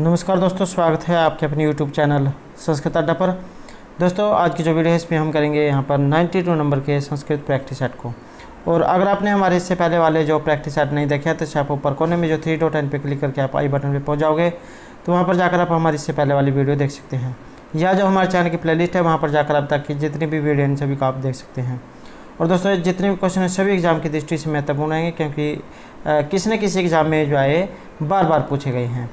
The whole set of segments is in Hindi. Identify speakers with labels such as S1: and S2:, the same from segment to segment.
S1: नमस्कार दोस्तों, स्वागत है आपके अपने YouTube चैनल संस्कृत अड्डा पर। दोस्तों आज की जो वीडियो है इसमें हम करेंगे यहाँ पर 92 नंबर के संस्कृत प्रैक्टिस सेट को। और अगर आपने हमारे इससे पहले वाले जो प्रैक्टिस सेट नहीं देखे तो आप ऊपर कोने में जो 3 डॉट एन पे क्लिक करके आप आई बटन पे पहुँच जाओगे, तो वहाँ पर जाकर आप हमारी इससे पहले वाली वीडियो देख सकते हैं। या जो हमारे चैनल की प्लेलिस्ट है वहाँ पर जाकर आप तक की जितनी भी वीडियो इन सभी को आप देख सकते हैं। और दोस्तों जितने भी क्वेश्चन हैं सभी एग्ज़ाम की दृष्टि से महत्वपूर्ण हैं, क्योंकि किसी न किसी एग्ज़ाम में जो है बार बार पूछे गए हैं।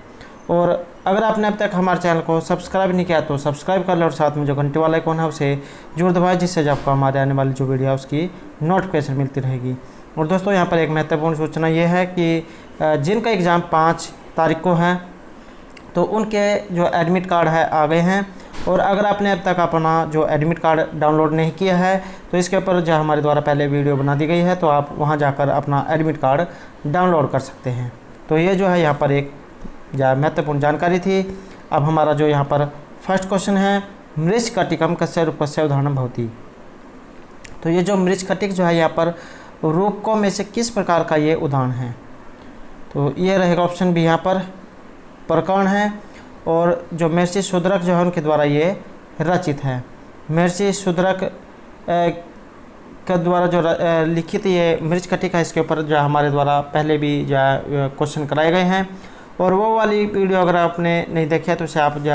S1: और अगर आपने अब तक हमारे चैनल को सब्सक्राइब नहीं किया तो सब्सक्राइब कर लें और साथ में जो घंटे वाला आइकॉन है उसे जरूर दबाएं, जिससे जब आपको हमारे आने वाली जो वीडियो है उसकी नोटिफिकेशन मिलती रहेगी। और दोस्तों यहाँ पर एक महत्वपूर्ण सूचना ये है कि जिनका एग्ज़ाम 5 तारीख को है तो उनके जो एडमिट कार्ड है आ गए हैं। और अगर आपने अब तक अपना जो एडमिट कार्ड डाउनलोड नहीं किया है तो इसके ऊपर जो हमारे द्वारा पहले वीडियो बना दी गई है, तो आप वहाँ जाकर अपना एडमिट कार्ड डाउनलोड कर सकते हैं। तो ये जो है यहाँ पर एक महत्वपूर्ण जानकारी थी। अब हमारा जो यहाँ पर फर्स्ट क्वेश्चन है, मृच्छकटिकम कस्य रूपस्य उदाहरणं भवति। तो ये जो मृच्छकटिक जो है यहाँ पर रूपकों में से किस प्रकार का ये उदाहरण है, तो ये रहेगा ऑप्शन बी यहाँ पर प्रकरण है। और जो महर्षि शूद्रक जो है उनके द्वारा ये रचित है। महर्षि शूद्रक के द्वारा जो लिखित ये मृच्छकटिक है, इसके ऊपर जो हमारे द्वारा पहले भी जो है क्वेश्चन कराए गए हैं। और वो वाली वीडियो अगर आपने नहीं देखी है तो उसे आप जो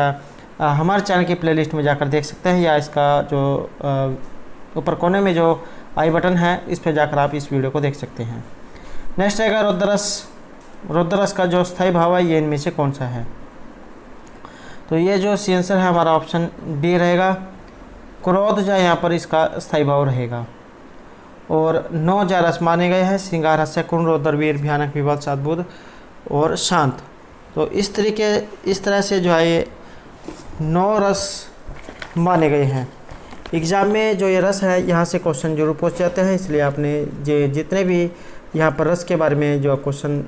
S1: हमारे चैनल की प्लेलिस्ट में जाकर देख सकते हैं, या इसका जो ऊपर कोने में जो आई बटन है इस पर जाकर आप इस वीडियो को देख सकते हैं। नेक्स्ट रहेगा रुद्रस। रुद्रस का जो स्थायी भाव है ये इनमें से कौन सा है, तो ये जो सी आंसर है हमारा ऑप्शन डी रहेगा। क्रोध जो यहाँ पर इसका स्थायी भाव रहेगा। और 9 जो रस माने गए हैं, श्रृंगार, हास्य, कुंड, रौद्र, वीर, भयानक, विवाद, अद्भुत और शांत। तो इस तरह से जो है ये 9 रस माने गए हैं। एग्ज़ाम में जो ये रस है यहाँ से क्वेश्चन जरूर पूछ जाते हैं, इसलिए आपने जितने भी यहाँ पर रस के बारे में जो क्वेश्चन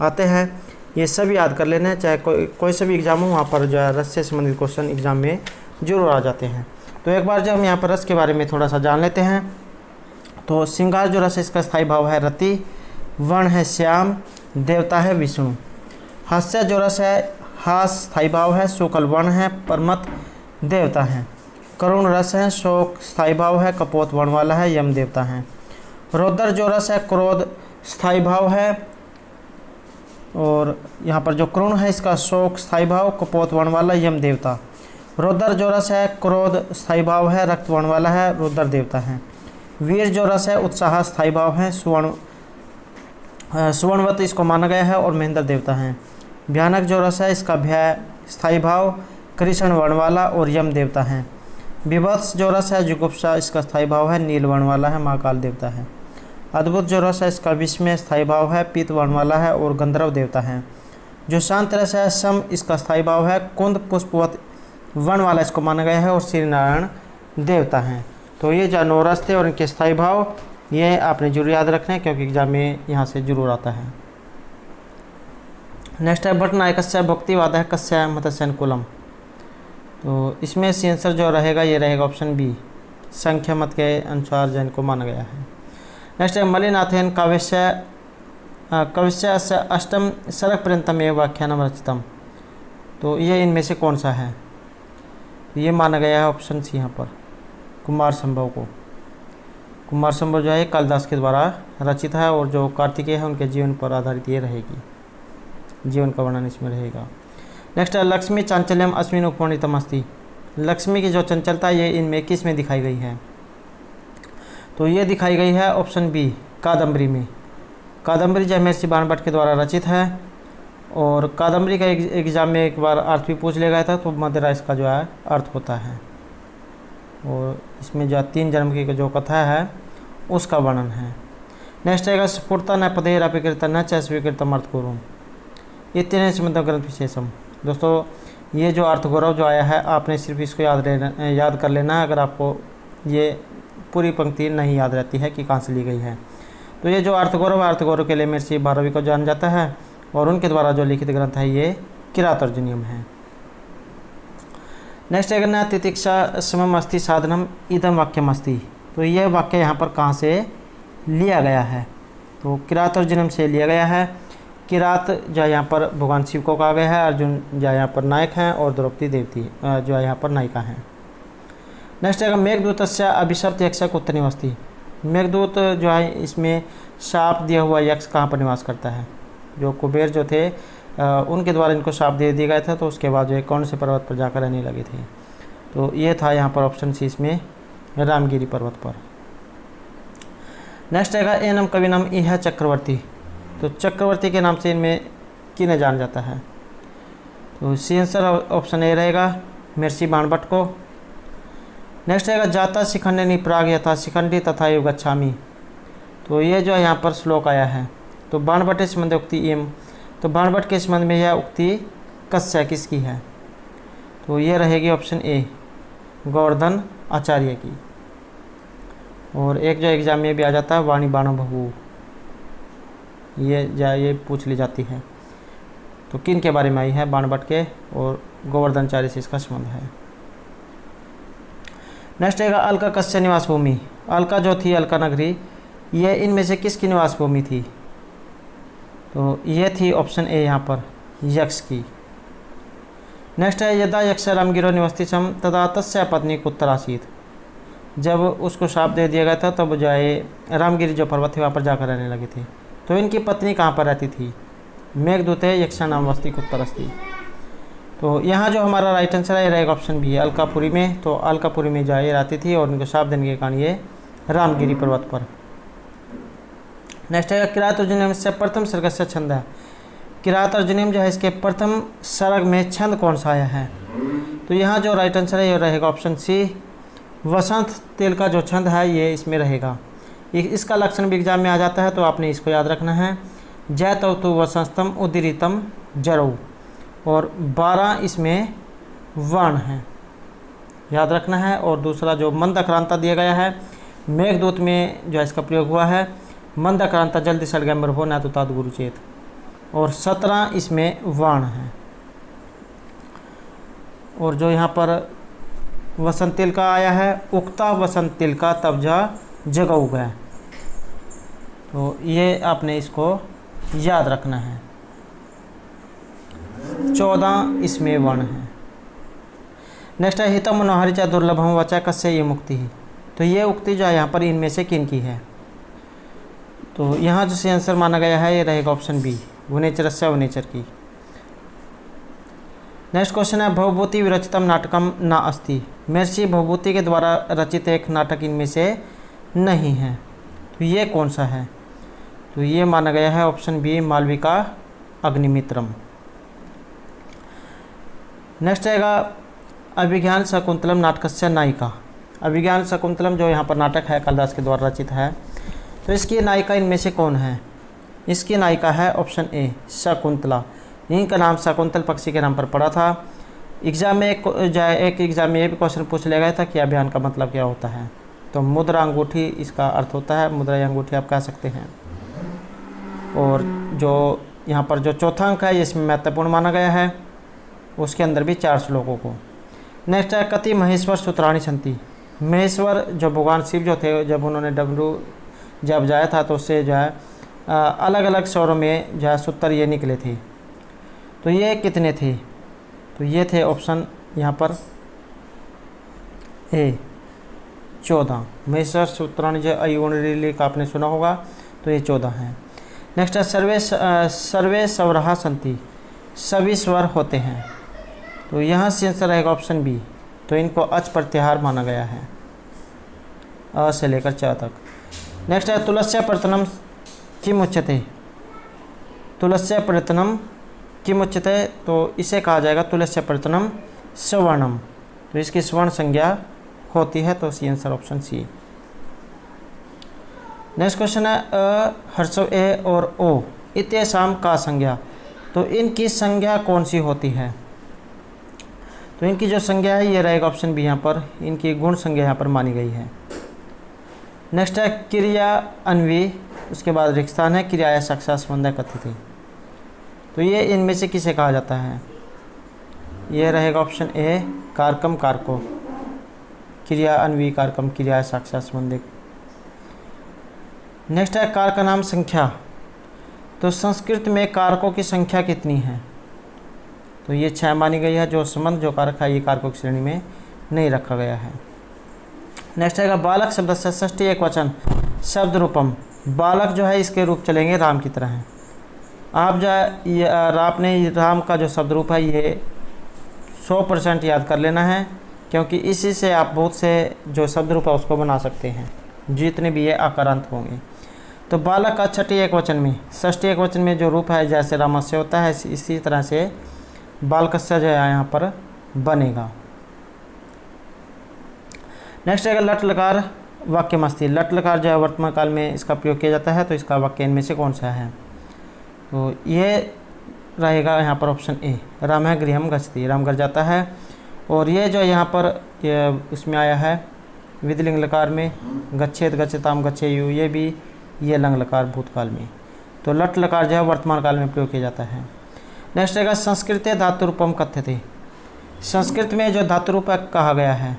S1: आते हैं ये सब याद कर लेना है। चाहे कोई से भी एग्ज़ाम हो वहाँ पर जो है रस से संबंधित क्वेश्चन एग्ज़ाम में जरूर आ जाते हैं। तो एक बार जब हम यहाँ पर रस के बारे में थोड़ा सा जान लेते हैं, तो श्रृंगार जो रस है इसका स्थायी भाव है रति, वर्ण है श्याम, देवता है विष्णु। हास्य जो रस है हास स्थायी भाव है शुक्ल, वर्ण है परमत, देवता है। करुण रस है शोक, स्थायी भाव है कपोत, वर्ण वाला है, यम, देवता है। रौद्र जो रस है क्रोध, स्थायी भाव है। और यहाँ पर जो करुण है इसका शोक, स्थायी भाव, कपोत, वर्ण वाला, यम, देवता। रौद्र जो रस है क्रोध, स्थायी भाव है रक्त, वर्ण वाला है, रुद्र, देवता है। वीर जो रस है उत्साह, स्थायी भाव है सुवर्णवत इसको माना गया है और महेंद्र, देवता है। भयानक जो रस है इसका भय, स्थायी भाव, कृष्ण, वर्ण वाला और यम, देवता है। विभत्स जो रस है जुगुप्सा इसका स्थायी भाव है नील, वर्ण वाला है, महाकाल, देवता है। अद्भुत जो रस है इसका विस्मय, स्थायी भाव है पीत, वर्ण वाला है और गंधर्व, देवता है। जो शांत रस है सम इसका स्थायी भाव है कुंद, पुष्पवत, वर्ण वाला इसको माना गया है और श्री नारायण, देवता है। तो ये जो 9 रस थे और इनके स्थायी भाव ये आपने जरूर याद रखना है, क्योंकि एग्जाम में यहाँ से जरूर आता है। नेक्स्ट है भट्ट नायकस्य भक्तिवाद है कस्य मत्स्य अनुकूलम। तो इसमें सी आंसर जो रहेगा ये रहेगा ऑप्शन बी, संख्या मत के अनुसार जैन को माना गया है। नेक्स्ट है मलिनाथेन कविश्य अष्टम सरक पर्यंतम एवं व्याख्यानम रचितम। तो ये इनमें से कौन सा है, ये माना गया है ऑप्शन सी यहाँ पर कुमार संभव को। कुमार संभव जो है कालिदास के द्वारा रचित है और जो कार्तिकेय है उनके जीवन पर आधारित ये रहेगी, जीवन का वर्णन इसमें रहेगा। नेक्स्ट है लक्ष्मी चांचल्यम अस्मिन उपवर्णितम अस्ति। लक्ष्मी की जो चंचलता ये इनमें किस में दिखाई गई है, तो ये दिखाई गई है ऑप्शन बी कादम्बरी में। कादम्बरी जो महर्षि बाणभट्ट के द्वारा रचित है। और कादम्बरी का एग्जाम में एक बार अर्थ भी पूछ लिया गया था, तो मदिरा इसका जो है अर्थ होता है। और इसमें जो 3 जन्म की जो कथा है उसका वर्णन है। नेक्स्ट आएगा स्फुरता न पदेर अपिकृत न च स्वीकृतम अर्थ गुरु इतने संबंध ग्रंथ विशेषम। दोस्तों ये जो अर्थ गौरव जो आया है आपने सिर्फ इसको याद कर लेना है, अगर आपको ये पूरी पंक्ति नहीं याद रहती है कि कहाँ से ली गई है। तो ये जो अर्थ गौरव के लिए महर्षि भारवी को जाना जाता है और उनके द्वारा जो लिखित ग्रंथ है ये किरातार्जुनीयम है। नेक्स्ट है न तितिक्षा समम अस्ति साधनम इदम वाक्यम अस्ति। तो यह वाक्य यहाँ पर कहाँ से लिया गया है, तो किरातार्जुनीयम से लिया गया है। किरात जो है यहाँ पर भगवान शिव को कहा गया है, अर्जुन जो है यहाँ पर नायक हैं और द्रौपदी देवती जो है यहाँ पर नायिका हैं। नेक्स्ट है मेघदूतस्य अभिशप्त यक्षक उत्तर निवासी। मेघदूत जो है इसमें शाप दिया हुआ यक्ष कहाँ पर निवास करता है? जो कुबेर जो थे उनके द्वारा इनको शाप दे दिया गया था, तो उसके बाद जो है कौन से पर्वत पर जाकर रहने लगे थे? तो ये था यहाँ पर ऑप्शन सी इसमें रामगिरी पर्वत पर। नेक्स्ट है एनम कविनम इह चक्रवर्ती। तो चक्रवर्ती के नाम से इनमें किन्हें जाना जाता है? तो सी आंसर ऑप्शन ए रहेगा महर्षि बाणभट्ट को। नेक्स्ट है जाता शिखंडिनी प्राग यथा शिखंडी तथा युग गच्छामि। तो ये जो है यहाँ पर श्लोक आया है। तो बाणभट्ट संबंध उक्ति इम, तो बाणभट्ट के संबंध में यह उक्ति कस्य किसकी है? तो ये रहेगी ऑप्शन ए गोवर्धन आचार्य की। और एक जो एग्जाम में भी आ जाता है वाणी बाणो बहु, ये पूछ ली जाती है। तो किन के बारे में आई है? बाणभट्ट के और गोवर्धन आचार्य से इसका संबंध है। नेक्स्ट है अलका कस्य निवास भूमि। अलका जो थी अलका नगरी, ये इनमें से किसकी निवास भूमि थी? तो ये थी ऑप्शन ए यहाँ पर यक्ष की। नेक्स्ट है यदा यक्ष रामगिरो निवस्ति सम तदा तस्य पत्नी उत्तरासीत। जब उसको शाप दे दिया गया था तब जो है रामगिरी जो पर्वत थे वहाँ पर जाकर रहने लगे थे। तो इनकी पत्नी कहाँ पर रहती थी? मेघदूते यक्षा नाम वस्ती उत्तरस्ती। तो यहाँ जो हमारा राइट आंसर है रहेगा ऑप्शन बी अलकापुरी में। तो अलकापुरी में जो है रहती थी और उनको शाप देने के कारण ये रामगिरी पर्वत पर। नेक्स्ट है किरात अर्जुनियम से प्रथम सर्ग से छंद है। किरात अर्जुनियम जो है इसके प्रथम सर्ग में छंद कौन सा आया है? तो यहाँ जो राइट आंसर है ये रहेगा ऑप्शन सी वसंत तेल का जो छंद है ये इसमें रहेगा। इसका लक्षण भी एग्जाम में आ जाता है, तो आपने इसको याद रखना है। जय तव वसंतम उदीरितम जरऊ, और 12 इसमें वर्ण है, याद रखना है। और दूसरा जो मंद अक्रांता दिया गया है मेघदूत में जो इसका प्रयोग हुआ है, मंद अक्रांता जल्दी सड़गैम्बर हो ना तो तात गुरुचेत, और 17 इसमें वर्ण है। और जो यहाँ पर वसंत तिल का आया है उक्ता वसंत तिल का तब जा जग उगा, तो ये आपने इसको याद रखना है। 14 इसमें वर्ण है। नेक्स्ट है हितम मनोहरी चा दुर्लभम वचा कस्य ये मुक्ति ही। तो ये उक्ति जो है यहाँ पर इनमें से किन की है? तो यहाँ जो से आंसर माना गया है ये रहेगा ऑप्शन बी वनेचरस्य वनेचर की। नेक्स्ट क्वेश्चन है भवभूति विरचितम नाटकम न अस्ति। महर्षि भवभूति के द्वारा रचित एक नाटक इनमें से नहीं है, तो ये कौन सा है? तो ये माना गया है option B Malvika Agnimitram. Next आएगा अभिज्ञान शकुंतलम नाटकस्य नायिका। अभिज्ञान शकुंतलम जो यहाँ पर नाटक है कालिदास के द्वारा रचित है, तो इसकी नायिका इनमें से कौन है? इसकी नायिका है ऑप्शन ए शकुंतला। इनका नाम शकुंतल पक्षी के नाम पर पड़ा था। एग्जाम में एक एग्जाम में ये भी क्वेश्चन पूछ लिया गया था कि अभियान का मतलब क्या होता है? तो मुद्रा अंगूठी इसका अर्थ होता है, मुद्रा या अंगूठी आप कह सकते हैं। और जो यहाँ पर जो चौथा अंक है इसमें महत्वपूर्ण माना गया है, उसके अंदर भी 4 श्लोकों को। नेक्स्ट है कति महेश्वर सूत्राणी संति। महेश्वर जो भगवान शिव जो थे जब उन्होंने डमरू जब जाया था तो उससे जो है अलग अलग स्वरों में जो है सूत्र ये निकले थे। तो ये कितने थे? तो ये थे ऑप्शन यहाँ पर ए 14। महेश्वर सूत्राणी जो अयुणी का आपने सुना होगा, तो ये 14 हैं। नेक्स्ट है सर्वे स्वरहा संति। सभी स्वर होते हैं, तो यहाँ से आंसर रहेगा ऑप्शन बी। तो इनको अच प्रत्याहार माना गया है, अ से लेकर च तक। नेक्स्ट है तुलस्य प्रतनम किम उच्यते। तुलस्य प्रतनम किम उच्यते, तो इसे कहा जाएगा तुलस्य प्रतनम सवर्णम। तो इसकी स्वर्ण संज्ञा होती है, तो C answer option C. Next question है हर्षव ए और ओ इत्येषाम का संज्ञा। तो इनकी संज्ञा कौन सी होती है? तो इनकी जो संज्ञा है ये रहेगा ऑप्शन बी। यहाँ पर इनकी गुण संज्ञा यहाँ पर मानी गई है। नेक्स्ट है क्रिया अन्वी, उसके बाद रिक्स्थान है क्रिया या साक्षात संबंध कथित है। तो ये इनमें से किसे कहा जाता है? ये रहेगा ऑप्शन ए कारकम कारको, क्रिया अन्वी कारकम क्रिया या साक्षात संबंधित। नेक्स्ट है कार का नाम संख्या। तो संस्कृत में कारकों की संख्या कितनी है? तो ये 6 मानी गई है। जो संबंध जो कारक है ये कारकों की श्रेणी में नहीं रखा गया है। नेक्स्ट आएगा बालक शब्द से षष्ठी एकवचन शब्द रूपम। बालक जो है इसके रूप चलेंगे राम की तरह हैं। आप जो ये आपने राम का जो शब्द रूप है ये 100% याद कर लेना है, क्योंकि इसी से आप बहुत से जो शब्द रूप है उसको बना सकते हैं, जितने भी ये आकारांत होंगे। तो बालक का छठी एकवचन में षष्ठी एकवचन में जो रूप है जैसे रामस्य होता है इसी तरह से बालकस्य जो है यहाँ पर बनेगा। नेक्स्ट है लट लकार वाक्यमस्ति। लट लकार जो है वर्तमान काल में इसका प्रयोग किया जाता है, तो इसका वाक्य इनमें से कौन सा है? तो ये रहेगा यहाँ पर ऑप्शन ए, राम है गृहम गच्छति, राम घर जाता है। और ये जो यहाँ पर उसमें आया है विधिलिंग लकार में गच्छेत गच्छताम गच्छेयु, ये भी ये लंग लकार भूतकाल में। तो लट लकार जो है वर्तमान काल में प्रयोग किया जाता है। नेक्स्ट रहेगा संस्कृते धातु रूपम कथ्यते। संस्कृत में जो धातु रूप कहा गया है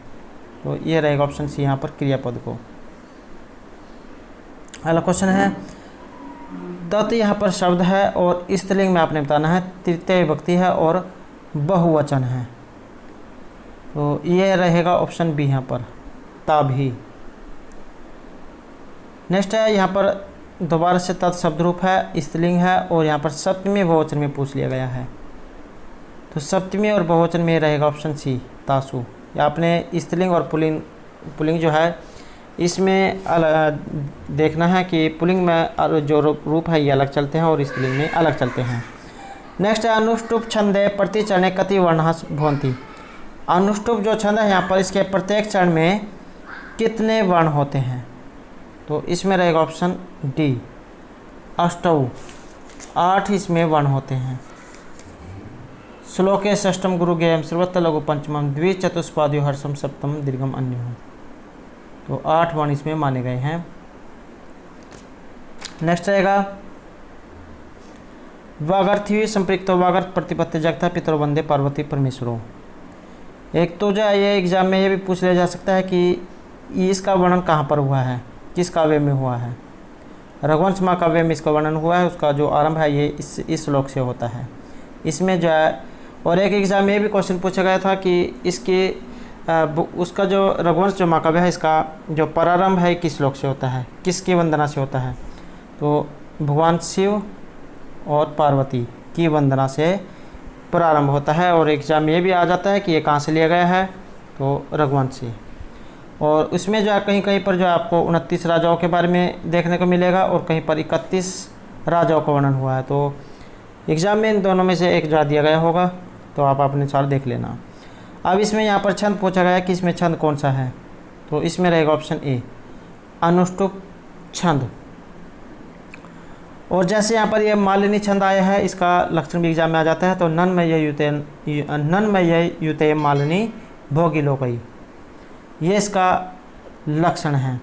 S1: तो ये रहेगा ऑप्शन सी यहाँ पर क्रियापद को। अगला क्वेश्चन है तत् यहाँ पर शब्द है और स्त्रीलिंग में आपने बताना है, तृतीय विभक्ति है और बहुवचन है। तो ये रहेगा ऑप्शन बी यहाँ पर ताभी। नेक्स्ट है यहाँ पर दोबारा से तत् शब्द रूप है, स्त्रीलिंग है और यहाँ पर सप्तमी बहुवचन में पूछ लिया गया है। तो सप्तमी और बहुवचन में रहेगा ऑप्शन सी तासु। आपने स्त्रीलिंग और पुल्लिंग जो है इसमें देखना है कि पुल्लिंग में जो रूप है ये अलग चलते हैं और स्त्रीलिंग में अलग चलते हैं। नेक्स्ट है अनुष्टुप छंदे प्रतिचरणे कति वर्णः भवन्ति। अनुष्टुप जो छंद है यहाँ पर इसके प्रत्येक चरण में कितने वर्ण होते हैं? तो इसमें रहेगा ऑप्शन डी अष्टौ, 8 इसमें वर्ण होते हैं। श्लोके षष्ठम गुरु गेयम सर्वत्र लघु पंचमम द्विचतुष्पाद्यो हर्षम सप्तम दीर्घम अन्य। तो 8 वर्ण इसमें माने गए हैं। नेक्स्ट रहेगा वागर्थी संपृक्तो वागर्थ प्रतिपत्ति जगता पितरो वंदे पार्वती परमेश्वरो। एक तो जो ये एग्जाम में ये भी पूछ लिया जा सकता है कि इसका वर्णन कहाँ पर हुआ है, किस काव्य में हुआ है। रघुवंश महाकाव्य में इसका वर्णन हुआ है, उसका जो आरंभ है ये इस श्लोक से होता है। इसमें जो है और एक एग्ज़ाम में ये भी क्वेश्चन पूछा गया था कि इसके उसका जो रघुवंश जो महाकाव्य है इसका जो प्रारंभ है किस श्लोक से होता है, किसकी वंदना से होता है? तो भगवान शिव और पार्वती की वंदना से प्रारंभ होता है। और एग्ज़ाम में ये भी आ जाता है कि ये कहाँ से लिया गया है, तो रघुवंश से। और उसमें जो है कहीं कहीं पर जो है आपको 29 राजाओं के बारे में देखने को मिलेगा और कहीं पर 31 राजाओं का वर्णन हुआ है। तो एग्ज़ाम में इन दोनों में से एक जो दिया गया होगा, तो आप अपने अनुसार देख लेना। अब इसमें यहाँ पर छंद पूछा गया है कि इसमें छंद कौन सा है, तो इसमें रहेगा ऑप्शन ए अनुष्टुप छंद। और जैसे यहाँ पर ये मालिनी छंद आया है, इसका लक्षण भी एग्जाम में आ जाता है। तो नन में यह युते मालिनी भोगी लोकई, ये इसका लक्षण है।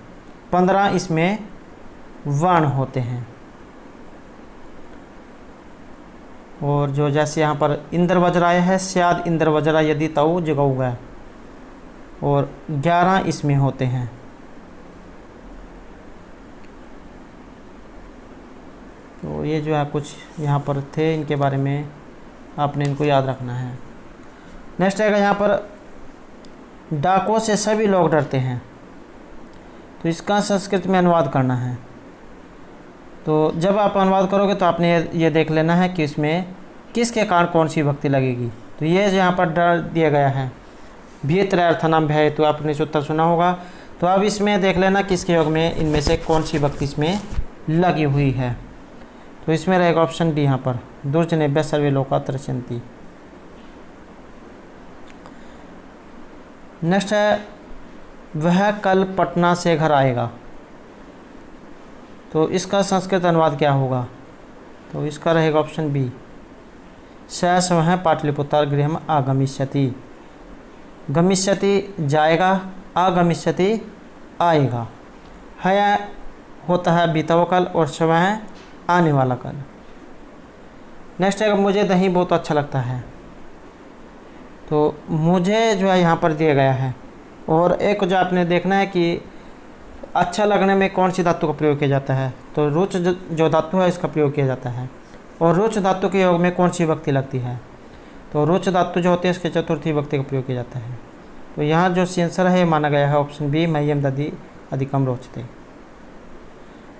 S1: 15 इसमें वर्ण होते हैं। और जो जैसे यहाँ पर इंद्र वज्र आया है, स्याद इंद्र वज्रा यदि तऊ जगऊगा, और 11 इसमें होते हैं। तो ये जो है कुछ यहाँ पर थे, इनके बारे में आपने इनको याद रखना है। नेक्स्ट आएगा यहाँ पर डाकों से सभी लोग डरते हैं, तो इसका संस्कृत में अनुवाद करना है। तो जब आप अनुवाद करोगे तो आपने ये देख लेना है कि इसमें किसके कारण कौन सी भक्ति लगेगी। तो ये यहाँ पर डर दिया गया है भीतर अर्थनाम भय, तो आपने इस उत्तर सुना होगा। तो अब इसमें देख लेना किसके योग में इनमें से कौन सी भक्ति इसमें लगी हुई है। तो इसमें रहेगा ऑप्शन डी यहाँ पर दुर्जनेभ्यः सर्वे लोका तृष्यन्ति। नेक्स्ट है वह कल पटना से घर आएगा, तो इसका संस्कृत अनुवाद क्या होगा? तो इसका रहेगा ऑप्शन बी स स्वः पाटलिपुत्र गृहम आगमिष्यति। गमिष्यति जाएगा, आगमिष्यति आएगा। है होता है बीता हुआ कल और स्वः आने वाला कल। नेक्स्ट है मुझे दही बहुत अच्छा लगता है, तो मुझे जो है यहाँ पर दिया गया है। और एक जो आपने देखना है कि अच्छा लगने में कौन सी धातु का प्रयोग किया जाता है? तो रुच जो धातु है इसका प्रयोग किया जाता है। और रुच धातु के योग में कौन सी विभक्ति लगती है? तो रुच धातु जो होती है इसके चतुर्थी विभक्ति का प्रयोग किया जाता है। तो यहाँ जो आंसर है माना गया है ऑप्शन बी, मह्यम दधि अधिकम रोचते।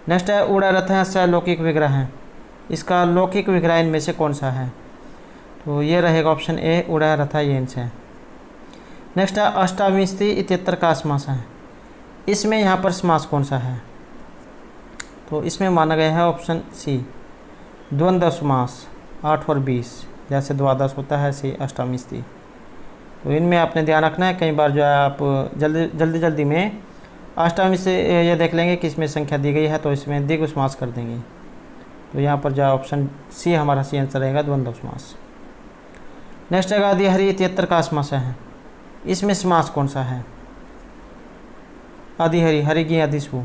S1: नेक्स्ट है उड़ारथ स लौकिक विग्रह है, इसका लौकिक विग्रह इनमें से कौन सा है? तो ये रहेगा ऑप्शन ए, उड़ारथ ये है। नेक्स्ट है अष्टाविंशति इत्यत्र का समास है, इसमें यहाँ पर समास कौन सा है? तो इसमें माना गया है ऑप्शन सी, द्वंद्व समास 8 और 20, जैसे द्वादश होता है सी अष्टाविंशति। तो इनमें आपने ध्यान रखना है, कई बार जो है आप जल्दी में अष्टाविंशति ये देख लेंगे कि इसमें संख्या दी गई है तो इसमें द्विगु समास कर देंगे। तो यहाँ पर जो है ऑप्शन सी हमारा सी आंसर रहेगा, द्वंद्व समास। नेक्स्ट है अधिहरि इत्यत्र का समास है, इसमें समास कौन सा है? अधिहरि, हरिगी अधिसु।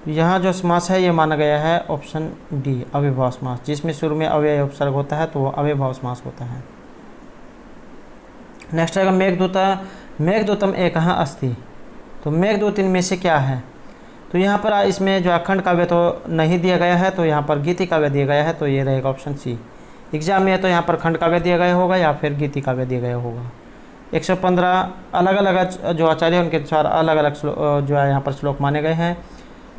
S1: यहाँ जो समास है ये माना गया है ऑप्शन डी, अव्ययभाव समास, जिसमें शुरू में अव्यय उपसर्ग होता है तो वो अव्ययभाव समास होता है। नेक्स्ट है मेघदूतम एकः अस्ति, तो मेघदूत इनमें से क्या है? तो यहाँ पर इसमें जो अखंड काव्य तो नहीं दिया गया है, तो यहाँ पर गीति काव्य दिया गया है, तो ये रहेगा ऑप्शन सी। एग्जाम में तो यहाँ पर खंड काव्य दिया गया होगा या फिर गीति काव्य दिया गया होगा। 115 अलग अलग जो आचार्य उनके अनुसार अलग अलग जो है यहाँ पर श्लोक माने गए हैं,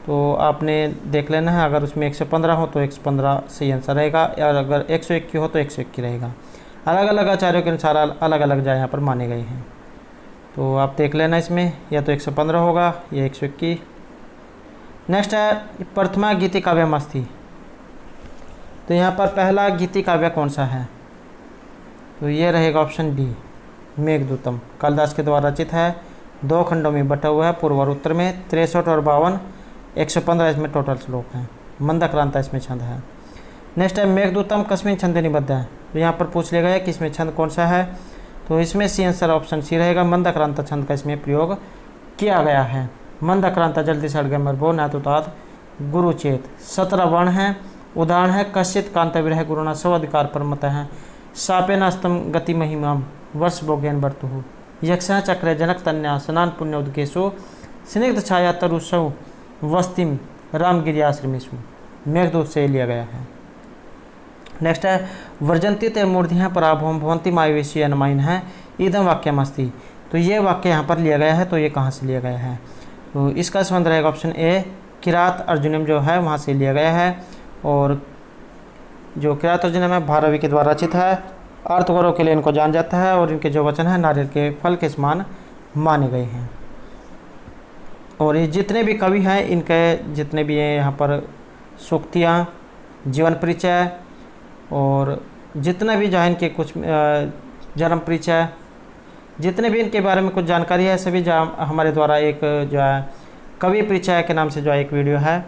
S1: तो आपने देख लेना है। अगर उसमें 115 हो तो 115 सही आंसर रहेगा, या अगर 121 हो तो 121 रहेगा। अलग अलग आचार्यों के अनुसार अलग अलग जो यहाँ पर माने गए हैं, तो आप देख लेना इसमें, या तो 115 होगा या 121। नेक्स्ट है प्रथमा गीति काव्यमस्ति, तो यहाँ पर पहला गीति काव्य कौन सा है? तो ये रहेगा ऑप्शन डी, मेघदूतम। कालिदास के द्वारा रचित है, 2 खंडों में बटा हुआ है, पूर्व और उत्तर में, 63 और 52, 115 इसमें टोटल श्लोक हैं। मंदक्रांता इसमें छंद है। नेक्स्ट है मेघदूतम कस्मिन् छंदे निबद्ध है, तो यहाँ पर पूछ लिया गया कि इसमें छंद कौन सा है? तो इसमें सी आंसर ऑप्शन सी रहेगा, मंदक्रांता छंद का इसमें प्रयोग किया गया है। मंदक्रांता जल्दी सड़ गए मरबो न तो तात गुरुचेत। 17 वर्ण है। उदाहरण है कश्चित कांत विरह गुरुना स्व अधिकार परमत है, सापे नास्तम गति महिमाम वर्ष भोगेन बर्तु, यक्ष चक्र जनक तन्या स्नान पुण्य उदकेशु, स्निग्ध छाया तरुसौ वस्तिम रामगिरी आश्रमेशु। मेघदूत से लिया गया है। नेक्स्ट है वर्जंती ते मूर्धियाँ पराभवम भवंती मायवेशी अनुमाइन है, इदम वाक्यमस्ति। तो ये वाक्य यहाँ पर लिया गया है, तो ये कहाँ से लिया गया है? तो इसका संबंध रहेगा ऑप्शन ए, किरात अर्जुनम जो है वहाँ से लिया गया है। और जो किरात अर्जुनम है भारवी के द्वारा रचित है, अर्थगौरव के लिए इनको जान जाता है, और इनके जो वचन है नारियल के फल के समान माने गए हैं। और ये जितने भी कवि हैं इनके जितने भी हैं यहाँ पर सूक्तियाँ, जीवन परिचय, और जितने भी जो है इनके कुछ जन्म परिचय, जितने भी इनके बारे में कुछ जानकारी है, सभी जो हमारे द्वारा एक जो है कवि परिचय के नाम से जो है एक वीडियो है,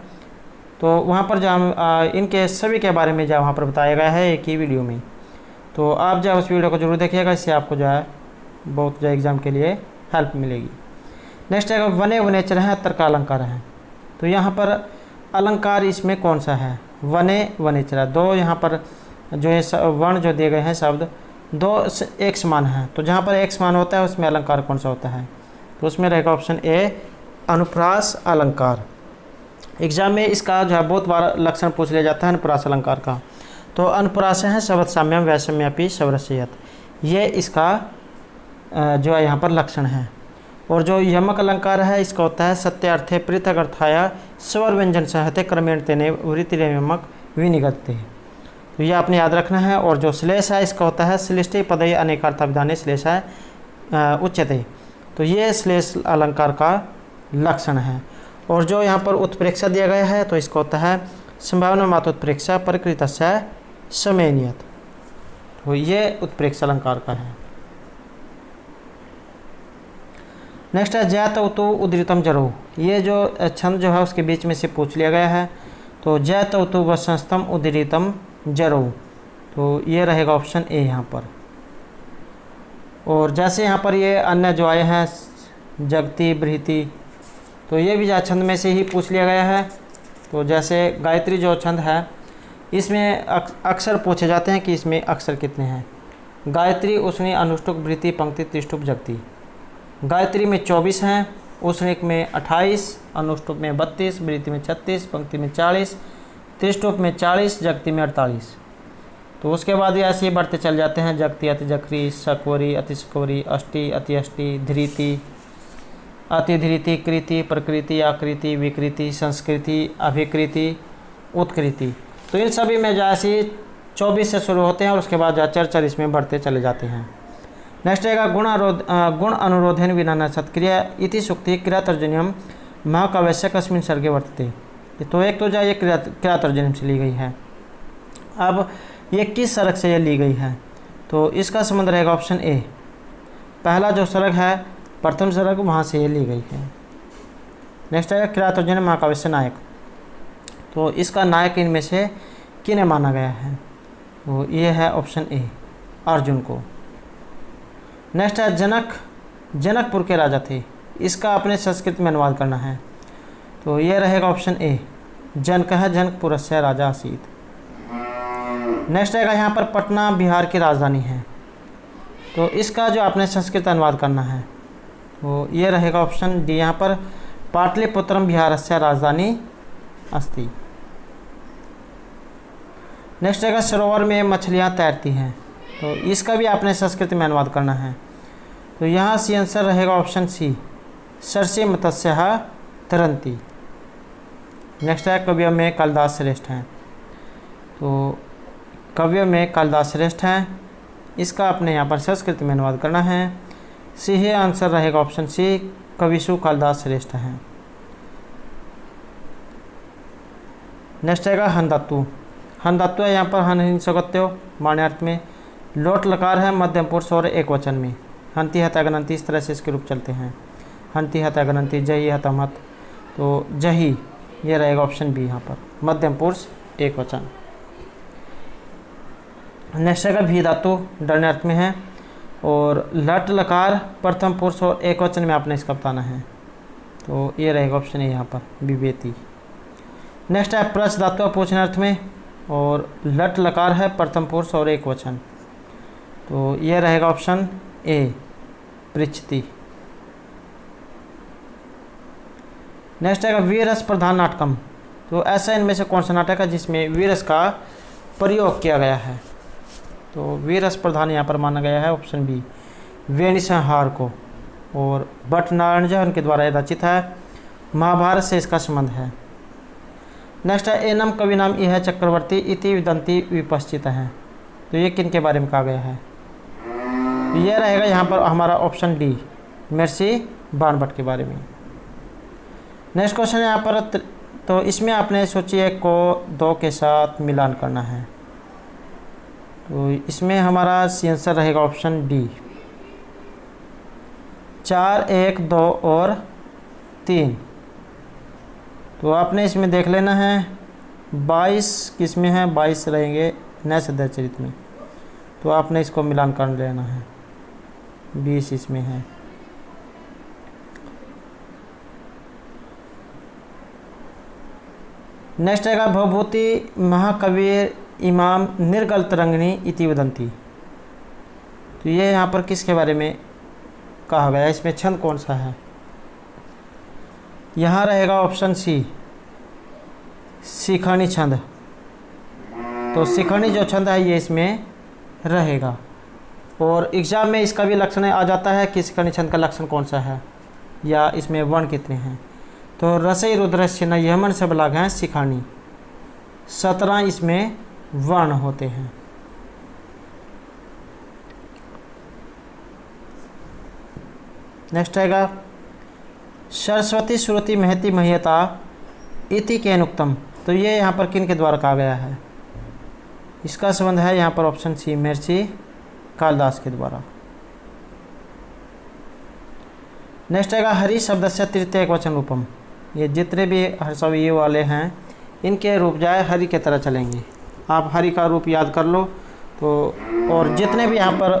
S1: तो वहाँ पर जो हम इनके सभी के बारे में जो वहाँ पर बताया गया है एक ही वीडियो में। तो आप जो उस वीडियो को जरूर देखिएगा, इससे आपको जो है बहुत जो एग्ज़ाम के लिए हेल्प मिलेगी। नेक्स्ट है वने वनेचर है तर्क अलंकार है, तो यहाँ पर अलंकार इसमें कौन सा है? वने वनेचर, 2 यहाँ पर जो है वर्ण जो दिए गए हैं शब्द 2 एक समान है, तो जहाँ पर एक समान होता है उसमें अलंकार कौन सा होता है? तो उसमें रहेगा ऑप्शन ए, अनुप्रास अलंकार। एग्जाम में इसका जो है बहुत बार लक्षण पूछ लिया जाता है अनुप्रास अलंकार का। तो अनुप्रास है शब्द साम्यम वैषम्यापि शब्दस्यत, ये इसका जो है यहाँ पर लक्षण है। और जो यमक अलंकार है इसका होता है सत्य अर्थे पृथक अर्थाया स्वर व्यंजन सहते क्रमेण तेने वृत्तिरेमक विनिगते, तो ये आपने याद रखना है। और जो श्लेष है इसका होता है श्लिष्टि पदय अनेकार्थाभिधाने श्लेष है उच्यते, तो ये श्लेष अलंकार का लक्षण है। और जो यहाँ पर उत्प्रेक्षा दिया गया है तो इसका होता है संभावना मात उत्प्रेक्षा प्रकृतस्य समेनियत, तो ये उत्प्रेक्षा अलंकार का है। नेक्स्ट है जैत उतु उदृतम जरो, ये जो छंद जो है उसके बीच में से पूछ लिया गया है। तो जैत उतु वसंस्तम उदृतम जरो, तो ये रहेगा ऑप्शन ए यहाँ पर। और जैसे यहाँ पर ये अन्य जो आए हैं जगती बृहति, तो ये भी छंद में से ही पूछ लिया गया है। तो जैसे गायत्री जो छंद है इसमें अक्सर पूछे जाते हैं कि इसमें अक्षर कितने हैं। गायत्री उसने अनुष्टुप बृहति पंक्ति त्रिष्टुप जगती, गायत्री में 24 हैं उष्णिक में 28, अनुष्टुप में 32, वृत्ति में 36, पंक्ति में 40, त्रिष्टुप में 40, जगति में 48। तो उसके बाद ये ऐसे ही बढ़ते चल जाते हैं। जगति, अति जकरी, शकवरी, अति शकवरी, अष्टि, अति अष्टि, धृति, अति धृति, कृति, प्रकृति, आकृति, विकृति, संस्कृति, अभिकृति, उत्कृति। तो इन सभी में जैसे 24 से शुरू होते हैं और उसके बाद चर इसमें बढ़ते चले जाते हैं। नेक्स्ट आएगा गुण अनुरोधेन विना न सत्क्रिया इति सुक्ति क्रियातर्जन्यम महाकाव्यस्य कस्मिन् सर्गे वर्तते। तो एक तो ये क्रियातर्जन्यम से ली गई है। अब ये किस सर्ग से ये ली गई है, तो इसका संबंध रहेगा ऑप्शन ए। पहला जो सर्ग है, प्रथम सर्ग, वहाँ से ये ली गई है। नेक्स्ट आएगा क्रियातर्जन्यम महाकाव्यस्य नायक। तो इसका नायक इनमें से किन्हें माना गया है, तो ये है ऑप्शन ए, अर्जुन को। नेक्स्ट है जनकपुर के राजा थे, इसका अपने संस्कृत में अनुवाद करना है। तो ये रहेगा ऑप्शन ए, जनकपुरस्य राजा आसीत्। नेक्स्ट आएगा यहाँ पर पटना बिहार की राजधानी है, तो इसका जो आपने संस्कृत अनुवाद करना है, तो ये रहेगा ऑप्शन डी, यहाँ पर पाटलिपुत्रम बिहारस्य राजधानी अस्ति। नेक्स्ट आएगा सरोवर में मछलियाँ तैरती हैं, तो इसका भी आपने संस्कृत में अनुवाद करना है। तो यहाँ सी आंसर रहेगा ऑप्शन सी, सरसे मत्स्यः तरन्ति। नेक्स्ट है कवियों में कालिदास श्रेष्ठ हैं, तो कवियों में कालिदास श्रेष्ठ हैं, इसका आपने यहाँ पर संस्कृत में अनुवाद करना है। सी ही आंसर रहेगा ऑप्शन सी, कविषु कालिदास श्रेष्ठ हैं। नेक्स्ट आएगा हनधातु। हनधातु है यहाँ पर हन सगत्यो मान्यार्थ में, लोट लकार है मध्यम पुरुष और एक वचन में। हंति हतगनंती, इस तरह से इसके रूप चलते हैं। हंति हतगनंती, जही हतमहत, तो जही ये रहेगा ऑप्शन बी, यहाँ पर मध्यम पुरुष एक वचन। नेक्स्ट आएगा भी धातु, डरण्यार्थ में है, और लट लकार प्रथम पुरुष और एक वचन में आपने इसका बताना है, तो ये रहेगा ऑप्शन ए, यहाँ पर विवेती। नेक्स्ट है प्रच धातु, पूछनार्थ में, और लट लकार है प्रथम पुरुष और एक वचन, तो ये रहेगा ऑप्शन ए, पृच्छति। नेक्स्ट आएगा वीरस प्रधान नाटकम। तो ऐसा इनमें से कौन सा नाटक है जिसमें वीरस का प्रयोग किया गया है, तो वीरस प्रधान यहाँ पर माना गया है ऑप्शन बी, वेणी संहार को, और भट्ट नारायण जो उनके द्वारा ये रचित है, महाभारत से इसका संबंध है। नेक्स्ट है एनम कवि नाम यह चक्रवर्ती इति विदंती विपश्चित है, तो ये किन के बारे में कहा गया है, ये रहेगा यहाँ पर हमारा ऑप्शन डी, महर्षि बाणभट्ट के बारे में। नेक्स्ट क्वेश्चन है यहाँ पर, तो इसमें आपने सोचिए एक को 2 के साथ मिलान करना है, तो इसमें हमारा आंसर रहेगा ऑप्शन डी, 4, 1, 2 और 3। तो आपने इसमें देख लेना है 22 किसमें है, 22 रहेंगे नए सदस्य चरित में, तो आपने इसको मिलान कर लेना है, 20 इसमें है। नेक्स्ट आएगा भवभूति महाकवि इमाम निर्गल तरंगिणी इति वदंती। तो ये यहाँ पर किसके बारे में कहा गया है, इसमें छंद कौन सा है, यहाँ रहेगा ऑप्शन सी, शिखरणी छंद। तो शिखरणी जो छंद है ये इसमें रहेगा, और एग्जाम में इसका भी लक्षण आ जाता है कि शिखरणी छंद का लक्षण कौन सा है या इसमें वर्ण कितने हैं। तो रसई रुद्रस्य न यमन सब लाग हैं शिखरणी, 17 इसमें वर्ण होते हैं। नेक्स्ट आएगा सरस्वती श्रुति महति मह्यता इति केनुक्तम। तो ये यहाँ पर किन के द्वारा कहा गया है, इसका संबंध है यहाँ पर ऑप्शन सी, महर्षि कालिदास के द्वारा। नेक्स्ट आएगा हरि शब्द से तृतीय एक वचन रूपम। ये जितने भी हर्षव ये वाले हैं इनके रूप जाए हरि के तरह चलेंगे। आप हरि का रूप याद कर लो, तो और जितने भी यहाँ पर,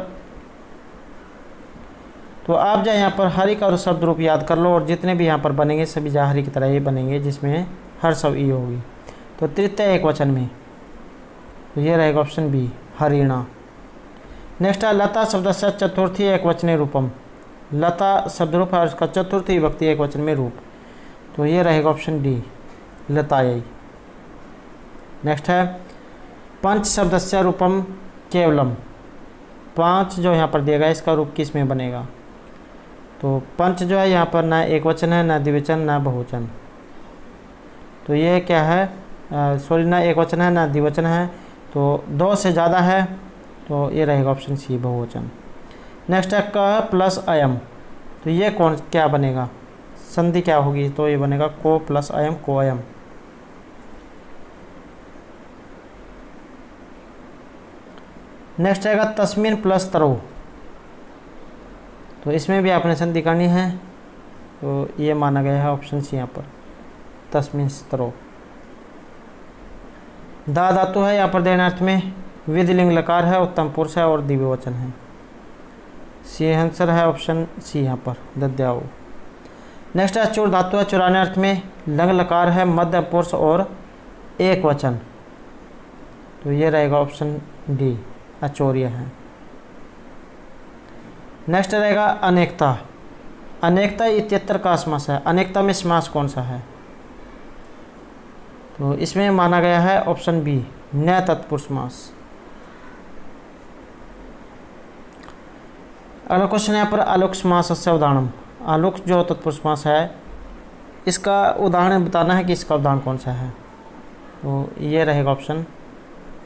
S1: तो आप जाए यहाँ पर हरि का शब्द रूप याद कर लो, और जितने भी यहाँ पर बनेंगे सभी जा हरि की तरह ही बनेंगे, जिसमें हर्षव ई होगी। तो तृतीय एक वचन में, तो ये रहेगा ऑप्शन बी, हरिणा। नेक्स्ट है लता शब्द से चतुर्थी एक वचने रूपम। लता शब्द रूप है और इसका चतुर्थी विभक्ति एक वचन में रूप, तो ये रहेगा ऑप्शन डी, लतायै। नेक्स्ट है पंच शब्दस्य रूपम केवलम। पांच जो यहाँ पर दिया गया इसका रूप किस में बनेगा? तो पंच जो है यहाँ पर ना एक वचन है, ना द्विवचन, ना बहुवचन, तो ये क्या है, सॉरी ना एक वचन है ना द्विवचन है, तो दो से ज़्यादा है, तो ये रहेगा ऑप्शन सी, बहुवचन। नेक्स्ट है क प्लस अयम, तो ये कौन क्या बनेगा, संधि क्या होगी? तो ये बनेगा को प्लस अयम, को अयम। नेक्स्ट आएगा तस्मिन प्लस तरो, तो इसमें भी आपने संधि करनी है, तो ये माना गया है ऑप्शन सी यहाँ पर, तस्मिन तरो। दा धातु है यहाँ पर देनार्थ में, विधिलिंग लकार है, उत्तम पुरुष है और द्विवचन है। सी आंसर है ऑप्शन सी यहाँ पर, दद्याओ। नेक्स्ट है चूर धातु है, चुराने अर्थ में, लंग लकार है, मध्य पुरुष और एक वचन, तो ये रहेगा ऑप्शन डी, अचौर्य है। नेक्स्ट रहेगा अनेकता। अनेकता इत्यत्र का समास है, अनेकता में समास कौन सा है? तो इसमें माना गया है ऑप्शन बी, न तत्पुरुष समास। अगला क्वेश्चन यहाँ पर आलोक समासस्य उदाहरणम। आलोक जो तत्पुरुष समास है इसका उदाहरण बताना है कि इसका उदाहरण कौन सा है, तो ये रहेगा ऑप्शन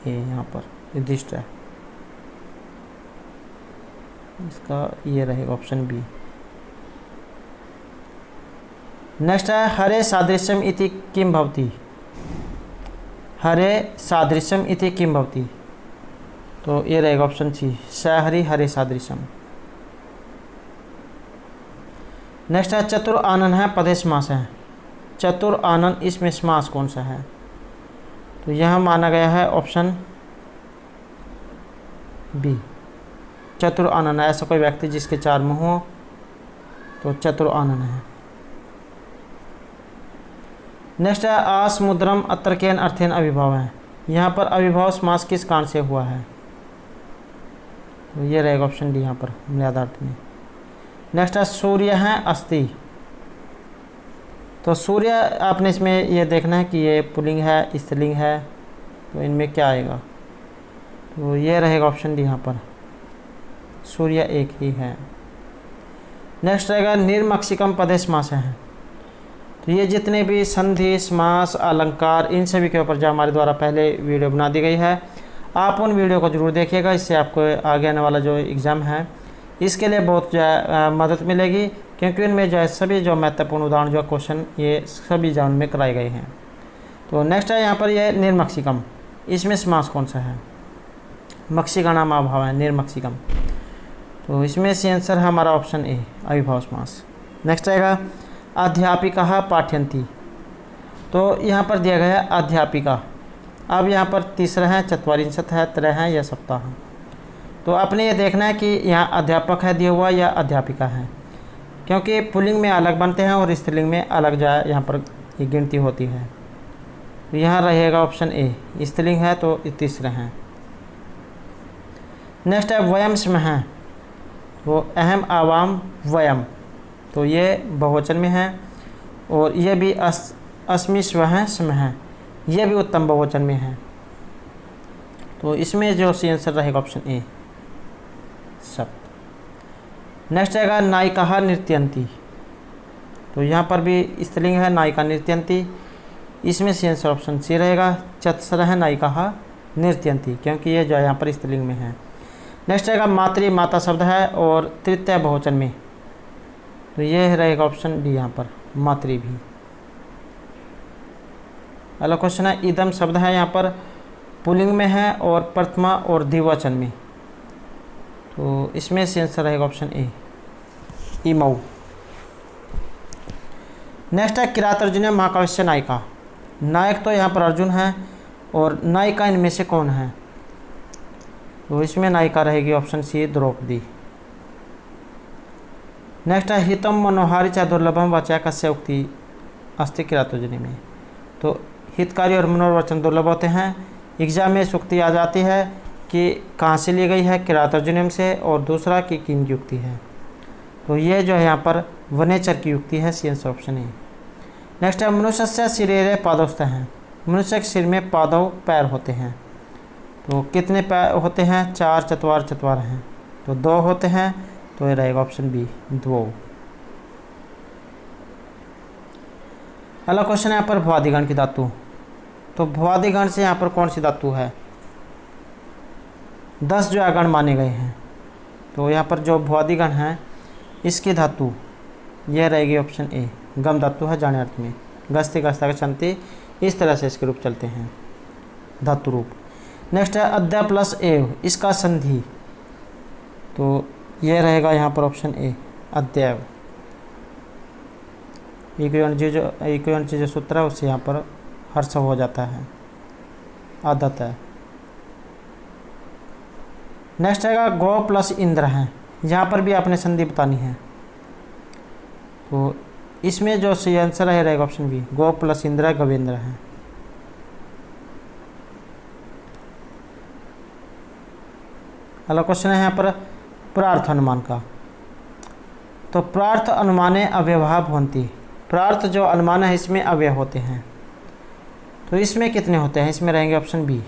S1: ए, यहाँ पर निर्दिष्ट है, इसका ये रहेगा ऑप्शन बी। नेक्स्ट है हरे सादृश्यम इति किम भवति। हरे सादृश्यम इति किम भवति, तो ये रहेगा ऑप्शन सी, सहरि हरे सादृश्यम। नेक्स्ट है चतुर आनन है, पदे समास है। चतुर आनन, इसमें समास कौन सा है? तो यह माना गया है ऑप्शन बी, चतुर आनन है। ऐसा कोई व्यक्ति जिसके चार मुँह हो, तो चतुर आनन है। नेक्स्ट है आसमुद्रम अत्रकेन अर्थेन अविभाव है। यहाँ पर अविभाव समास किस कारण से हुआ है? तो ये रहेगा ऑप्शन डी यहाँ पर, मर्यादार्थ में। नेक्स्ट है सूर्य है अस्ति। तो सूर्य आपने इसमें ये देखना है कि ये पुल्लिंग है, स्त्रीलिंग है, तो इनमें क्या आएगा? तो ये रहेगा ऑप्शन डी यहाँ पर, सूर्य एक ही है। नेक्स्ट रहेगा निर्मक्षिकम पदे समास है। तो ये जितने भी संधि, समास, अलंकार, इन सभी के ऊपर जो हमारे द्वारा पहले वीडियो बना दी गई है, आप उन वीडियो को जरूर देखिएगा। इससे आपको आगे आने वाला जो एग्ज़ाम है इसके लिए बहुत मदद मिलेगी, क्योंकि इनमें जो है सभी जो महत्वपूर्ण उदाहरण जो क्वेश्चन ये सभी एग्जाम में कराए गए हैं। तो नेक्स्ट है यहाँ पर ये निर्मक्षिकम, इसमें समास कौन सा है? मक्षिका नाम अभाव है, निर्मक्षिकम, तो इसमें से आंसर है हमारा ऑप्शन ए, अविभाव समास। नेक्स्ट आएगा अध्यापिका पाठयन्ति। तो यहाँ पर दिया गया है अध्यापिका। अब यहाँ पर तीसरा है, चत्वारिंशत है, त्रय है या सप्ताह। तो आपने ये देखना है कि यहाँ अध्यापक है दिया हुआ या अध्यापिका है, क्योंकि पुल्लिंग में अलग बनते हैं और स्त्रीलिंग में अलग जो है यहाँ पर ये गिनती होती है। तो यहाँ रहेगा ऑप्शन ए, स्त्रीलिंग है तो तीसरे हैं। नेक्स्ट है वयम स्म है, वो अहम आवाम वयम, तो ये बहुवचन में है, और ये भी अस्मि स्व है, स्म है, ये भी उत्तम बहुवचन में है। तो इसमें जो सी आंसर रहेगा ऑप्शन ए, सप्त। नेक्स्ट आएगा नायिका नृत्यंती। तो यहाँ पर भी स्त्रीलिंग है, नायिका नृत्यंती, इसमें सी आंसर ऑप्शन सी रहेगा, चतस्र है नायिका नृत्यंती, क्योंकि ये जो है यहाँ पर स्त्रीलिंग में है। नेक्स्ट आएगा मातृ, माता शब्द है और तृतीय बहुवचन में, तो ये रहेगा ऑप्शन डी यहाँ पर, मातृ भी। अगला क्वेश्चन है इदम शब्द है, यहाँ पर पुल्लिंग में है और प्रथमा और द्विवचन में, तो इसमें से आंसर रहेगा ऑप्शन ए, इमऊ। नेक्स्ट है किरात अर्जुन महाकाव्य नायिका। नायक तो यहाँ पर अर्जुन है और नायिका इनमें से कौन है? तो इसमें नायिका रहेगी ऑप्शन सी, द्रौपदी। नेक्स्ट है हितम मनोहारी च दुर्लभम वाचा कस्य उक्ति अस्ति किरातोजनी में। तो हितकारी और मनोवचन दुर्लभ होते हैं। एग्जाम में सुक्ति आ जाती है कि कहाँ से ली गई है, किरातोजनियम से, और दूसरा कि किन युक्ति है। तो ये जो है यहाँ पर वनेचर की युक्ति है, C answer option A. Next है मनुष्य शरीरे पादौस्थ हैं। मनुष्य के सिर में पादौ पैर होते हैं, तो कितने पैर होते हैं? 4 चत्वार हैं, तो 2 होते हैं, तो ये रहेगा ऑप्शन बी 2। अगला क्वेश्चन है यहाँ पर भवादिगण की धातु। तो भवादिगण से यहाँ पर कौन सी धातु है? 10 जो अगण माने गए हैं, तो यहाँ पर जो भवादिगण है इसकी धातु यह रहेगी ऑप्शन ए, गम धातु है जाने अर्थ में, गस्ती गस्ता के चलते इस तरह से इसके रूप चलते हैं, धातु रूप। नेक्स्ट है अद्य प्लस एव, इसका संधि, तो यह रहेगा यहाँ पर ऑप्शन ए अद्यव। इक्विवेलेंट जो सूत्र है उससे यहाँ पर हर्ष हो जाता है, आदत है। नेक्स्ट है गो प्लस इंद्र है, यहाँ पर भी आपने संधि बतानी है, तो इसमें जो सही आंसर है रहेगा ऑप्शन बी, गो प्लस इंद्र गवेंद्र है। अगला क्वेश्चन है यहाँ पर प्रार्थ अनुमान का। तो प्रार्थ अनुमाने अव्ययभाव होती, प्रार्थ जो अनुमान है इसमें अव्यय होते हैं, तो इसमें कितने होते हैं? इसमें रहेंगे ऑप्शन बी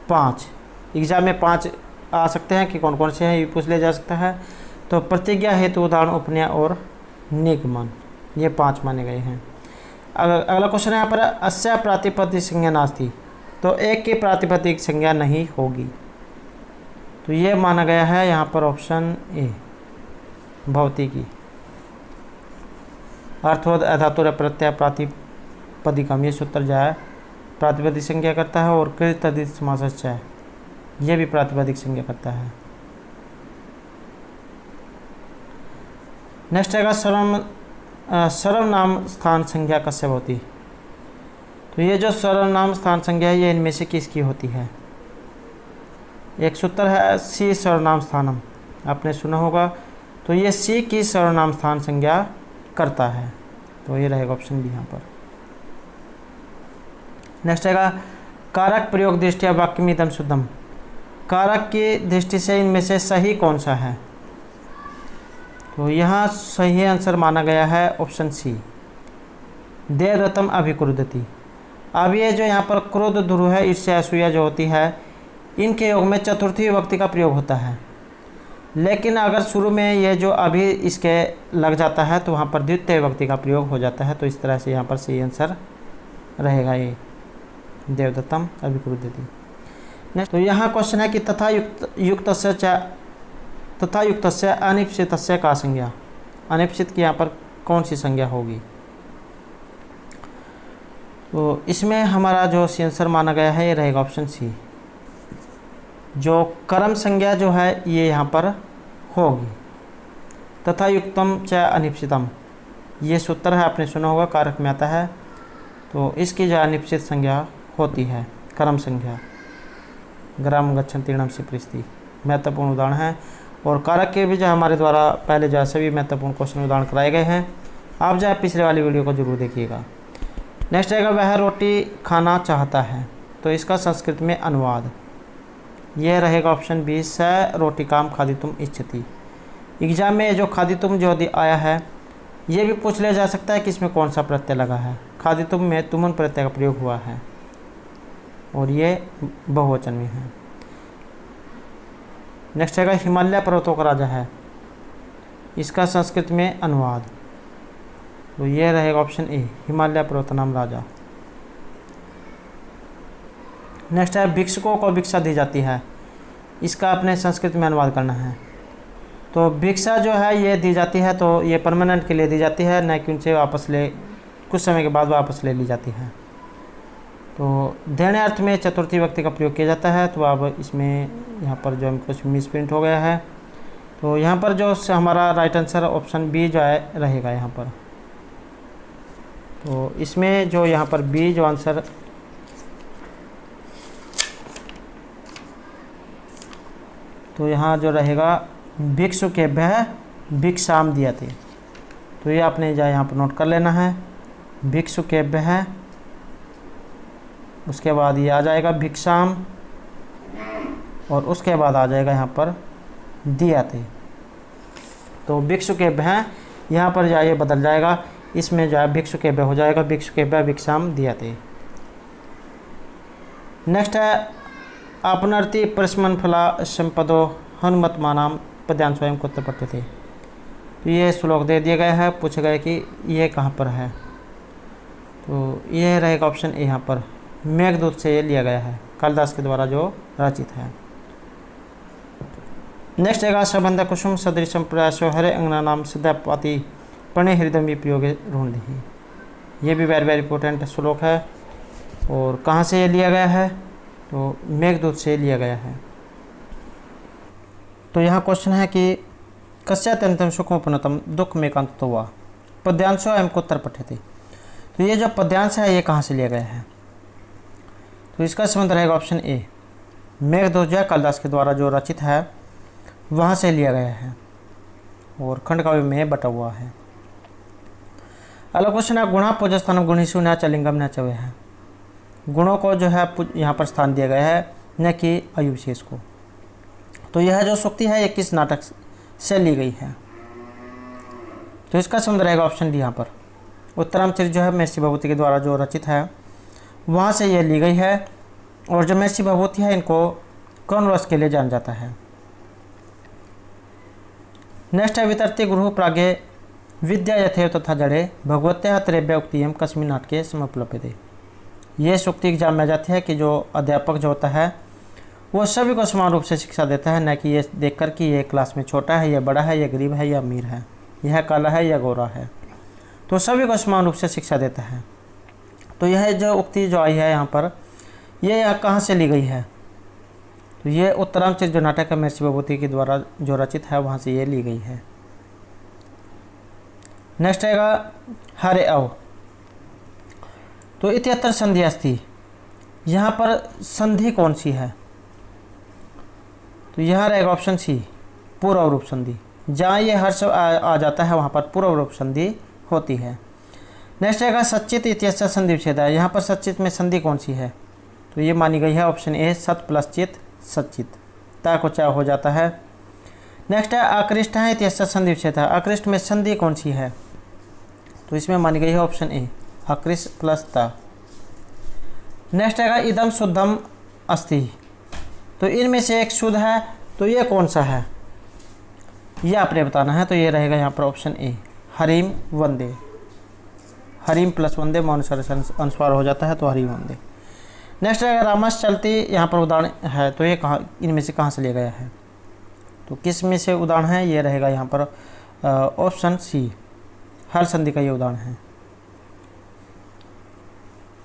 S1: 5। एग्जाम में 5 आ सकते हैं कि कौन कौन से हैं ये पूछ लिया जा सकता है। तो प्रतिज्ञा हेतु उदाहरण उपनय और निगमन, ये 5 माने गए हैं। अगला क्वेश्चन है यहाँ पर अस्य प्रातिपदिक संज्ञा नास्ति, तो एक की प्रातिपदिक संज्ञा नहीं होगी, तो ये माना गया है यहाँ पर ऑप्शन ए भौतिकी। अर्थवद अधातुर प्रत्यय प्रातिपदिकम, ये सूत्र जो है प्रातिपदिक संज्ञा करता है, और कृत तद्धित समासश्च ये भी प्रातिपदिक संज्ञा करता है। नेक्स्ट है सर्वनाम स्थान संज्ञा कस्य होती, तो ये जो सर्वनाम स्थान संज्ञा है ये इनमें से किसकी होती है? एक सूत्र है सी सर्वनाम स्थानम, आपने सुना होगा, तो ये सी की सर्वनाम स्थान संज्ञा करता है, तो ये रहेगा ऑप्शन बी यहाँ पर। नेक्स्ट है कारक प्रयोग दृष्टिया वाक्यमिदं शुद्धम, कारक की दृष्टि से इनमें से सही कौन सा है? तो यहाँ सही आंसर माना गया है ऑप्शन सी देवव्रतम अभिक्रुद्धति। अब ये जो यहाँ पर क्रोध ध्रुव है, ईर्ष्या असूया जो होती है, इनके योग में चतुर्थी विभक्ति का प्रयोग होता है, लेकिन अगर शुरू में ये जो अभी इसके लग जाता है तो वहाँ पर द्वितीय विभक्ति का प्रयोग हो जाता है, तो इस तरह से यहाँ पर सही आंसर रहेगा ये देवदत्तम अभिक्रुद्धति। नेक्स्ट, तो यहाँ क्वेश्चन है कि तथा युक्त से अनिश्चित का संज्ञा, अनिश्चित की यहाँ पर कौन सी संज्ञा होगी? तो इसमें हमारा जो सी आंसर माना गया है ये रहेगा ऑप्शन सी, जो कर्म संज्ञा जो है ये यहाँ पर होगी। तथा युक्तम च अनिश्चितम, ये सूत्र है आपने सुना होगा, कारक में आता है, तो इसकी जो अनिश्चित संज्ञा होती है कर्म संज्ञा। ग्राम गच्छन्तीर्णम से परिस्थिति महत्वपूर्ण उदाहरण है, और कारक के भी जो हमारे द्वारा पहले जो सभी महत्वपूर्ण क्वेश्चन उदाहरण कराए गए हैं, आप जो पिछले वाली वीडियो को जरूर देखिएगा। नेक्स्ट आएगा वह रोटी खाना चाहता है, तो इसका संस्कृत में अनुवाद यह रहेगा ऑप्शन बी स रोटिकाम खादितुम इच्छति। एग्जाम में जो खादितुम जो आया है ये भी पूछ लिया जा सकता है कि इसमें कौन सा प्रत्यय लगा है। खादितुम में तुमुन प्रत्यय का प्रयोग हुआ है और ये बहुवचन में है। नेक्स्ट है हिमालय पर्वतों का राजा है, इसका संस्कृत में अनुवाद, तो ये रहेगा ऑप्शन ए हिमालय पर्वत नाम राजा। नेक्स्ट है भिक्षुकों को भिक्षा दी जाती है, इसका अपने संस्कृत में अनुवाद करना है। तो भिक्षा जो है ये दी जाती है तो ये परमानेंट के लिए दी जाती है, न कि उनसे वापस ले कुछ समय के बाद वापस ले ली जाती है। तो देने अर्थ में चतुर्थी व्यक्ति का प्रयोग किया जाता है। तो अब इसमें यहाँ पर जो कुछ मिसप्रिंट हो गया है, तो यहाँ पर जो हमारा राइट आंसर ऑप्शन बी जो है रहेगा यहाँ पर। तो इसमें जो यहाँ पर बी जो आंसर तो यहाँ जो रहेगा भिक्षु के भय भिक्षाम दिया थे, तो ये आपने जो यहाँ पर नोट कर लेना है। भिक्षु के भय, उसके बाद ये आ जाएगा भिक्षाम, और उसके बाद आ जाएगा यहाँ पर दिया थे। तो भिक्षुकेभ्य हैं, यहाँ पर जो है ये बदल जाएगा, इसमें जो है भिक्षुकेभ्य हो जाएगा, भिक्षुकेभ्य भिक्षाम दीयते। नेक्स्ट है आपनर्ति परस्मन फला संपदो हनुमतमानाम पद्यांशोऽयं कुत्र पठ्यते। तो ये श्लोक दे दिया गया है, पूछा गया कि ये कहाँ पर है, तो ये रहेगा ऑप्शन ए यहाँ पर, मेघदूत से ये लिया गया है, कालिदास के द्वारा जो रचित है। नेक्स्ट है संबंध कुसुम सदृशम प्रयासो हरे अंगना नाम सिद्धापाति प्रणय हृदय प्रयोग ढूंढी। ये भी वेरी इंपॉर्टेंट श्लोक है, और कहाँ से ये लिया गया है, तो मेघदूत से लिया गया है। तो यहाँ क्वेश्चन है कि कस्यात्यंतम सुखमोपनतम दुख में कांत तो हुआ पद्यांशो एवं कुत्र पठ्यते। तो ये जो पद्यांश है ये कहाँ से लिया गया है, तो इसका संबंध रहेगा ऑप्शन ए, मेघदूत जो कालिदास के द्वारा जो रचित है वहाँ से लिया गया है, और खंड काव्य में बटा हुआ है। अगला क्वेश्चन है गुणा पूजस्थान गुणीषु न च लिंगम न च वह है। गुणों को जो है यहाँ पर स्थान दिया गया है, न कि आयु विशेष को। तो यह जो सूक्ति है ये किस नाटक से ली गई है, तो इसका संबंध रहेगा ऑप्शन डी यहाँ पर, उत्तरामचरित जो है महर्षि भभूति के द्वारा जो रचित है वहाँ से ये ली गई है। और जो महर्षि भभूति है इनको कौन रस के लिए जाना जाता है। नेक्स्ट है वितरती गुरु प्रागे विद्या यथेव तथा जड़े भगवत्या त्रैव्य उक्तियम कस्मिन् नाटके समुपलभ्यते। ये सूक्ति एग्जाम में जाती है कि जो अध्यापक जो होता है वो सभी को समान रूप से शिक्षा देता है, न कि ये देखकर कि ये क्लास में छोटा है, ये बड़ा है, ये गरीब है, या अमीर है, यह काला है या गोरा है, तो सभी को समान रूप से शिक्षा देता है। तो यह जो उक्ति जो आई है यहाँ पर, ये यहाँ कहाँ से ली गई है, तो ये उत्तरामचरित जो नाटक है महर्षि भभूति के द्वारा जो रचित है वहाँ से ये ली गई है। नेक्स्ट आएगा हरे अव। तो इत्यत्र संधि अस्ति, यहाँ पर संधि कौन सी है, तो यहाँ रहेगा ऑप्शन सी, पूर्व रूप संधि। जहाँ ये हर्ष आ जाता है वहाँ पर पूर्व रूप संधि होती है। नेक्स्ट आएगा सच्चित इत्यस्य संधि विच्छेद है। यहाँ पर सच्चित में संधि कौन सी है, तो ये मानी गई है ऑप्शन ए, सत प्लस चित सच्चित, ता को चा हो जाता है। नेक्स्ट है आकृष्ट है इत्यस्य संधि विच्छेद है। आकृष्ट में संधि कौन सी है, तो इसमें मानी गई है ऑप्शन ए, आकृष्ट प्लस ता। नेक्स्ट आएगा इदम शुद्धम अस्ति। तो इनमें से एक शुद्ध है, तो ये कौन सा है, ये आपने बताना है। तो ये रहेगा यहाँ पर ऑप्शन ए, हरिम वंदे। हरिम प्लस वंदे मौनुसार अनुस्वार हो जाता है, तो हरिम वंदे। नेक्स्ट है रामस चलती, यहाँ पर उदाहरण है, तो ये कहाँ, इनमें से कहाँ से लिया गया है, तो किस में से उदाहरण है, ये रहेगा यहाँ पर ऑप्शन सी, हर संधि का ये उदाहरण है।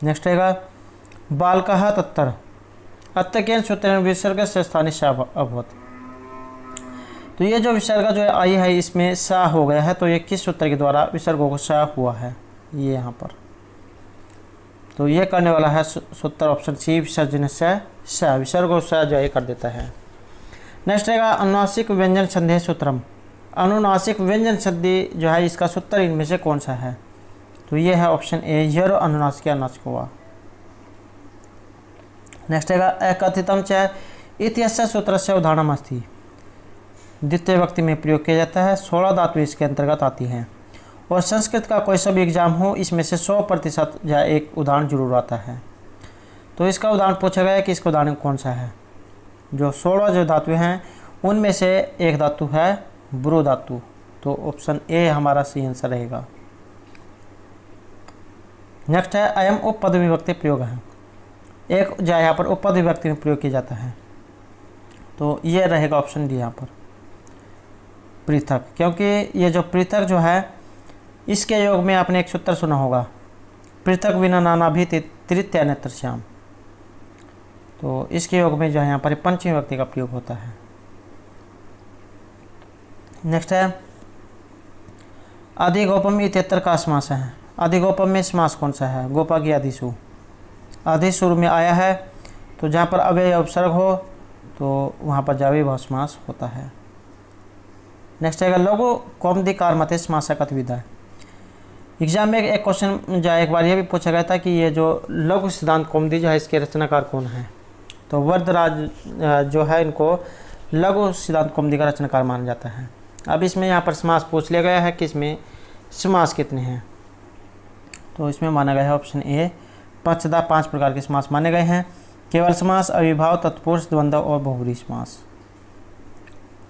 S1: नेक्स्ट रहेगा बालकः तत्तर अत्यकेन सूत्र विसर्ग से स्थानीय सा अभवत। तो ये जो विसर्ग जो आई है इसमें सा हो गया है, तो ये किस सूत्र के द्वारा विसर्गों को सा हुआ है, ये यहाँ पर, तो ये करने वाला है सूत्र ऑप्शन सी, विसर्जन से सा, विसर्गों से जो ये कर देता है। नेक्स्ट रहेगा अनुनासिक व्यंजन संधि सूत्रम। अनुनासिक व्यंजन संधि जो है इसका सूत्र इनमें से कौन सा है, तो ये है ऑप्शन ए, यरो अनुनासिक अनुनासिक हुआ। नेक्स्ट है अकथितम च इत्यस्य सूत्र से उदाहरण अस्ति। द्वितीय व्यक्ति में प्रयोग किया जाता है, 16 धातु इसके अंतर्गत आती हैं, और संस्कृत का कोई सा भी एग्जाम हो इसमें से 100% या एक उदाहरण जरूर आता है। तो इसका उदाहरण पूछा गया है कि इसका उदाहरण कौन सा है। जो 16 जो धातु हैं उनमें से एक धातु है ब्रू धातु, तो ऑप्शन ए हमारा सही आंसर रहेगा। नेक्स्ट है अयम उपपद विभक्ति प्रयोग है। एक जो यहाँ पर उपपद विभक्ति में प्रयोग किया जाता है, तो ये रहेगा ऑप्शन डी यहाँ पर पृथक, क्योंकि ये जो पृथक जो है इसके योग में आपने एक सूत्र सुना होगा, पृथक विना नाना भी तृतीय नेत्र श्याम। तो इसके योग में जो है यहाँ पर पंचमी विभक्ति का प्रयोग होता है। नेक्स्ट है अधिगोपम इत्यत्र का समास है। अधिगोपम में समास कौन सा है, गोपा की आदिशु, आदिशुर में आया है, तो जहाँ पर अव्यय उपसर्ग हो तो वहाँ पर जावी भाव समास होता है। नेक्स्ट है लघु कौमुदीकार मते समास कथ विधा है। एग्जाम में एक क्वेश्चन जो एक बार ये भी पूछा गया था कि ये जो लघु सिद्धांत कौमुदी जो है इसके रचनाकार कौन है, तो वरदराज जो है इनको लघु सिद्धांत कौमुदी का रचनाकार माना जाता है। अब इसमें यहाँ पर समास पूछ लिया गया है कि इसमें समास कितने हैं। तो इसमें माना गया है ऑप्शन ए पंचदा 5 प्रकार के समास माने गए हैं। केवल समास, अविभाव, तत्पुरुष, द्वंद्व और बहुब्रीहि समास।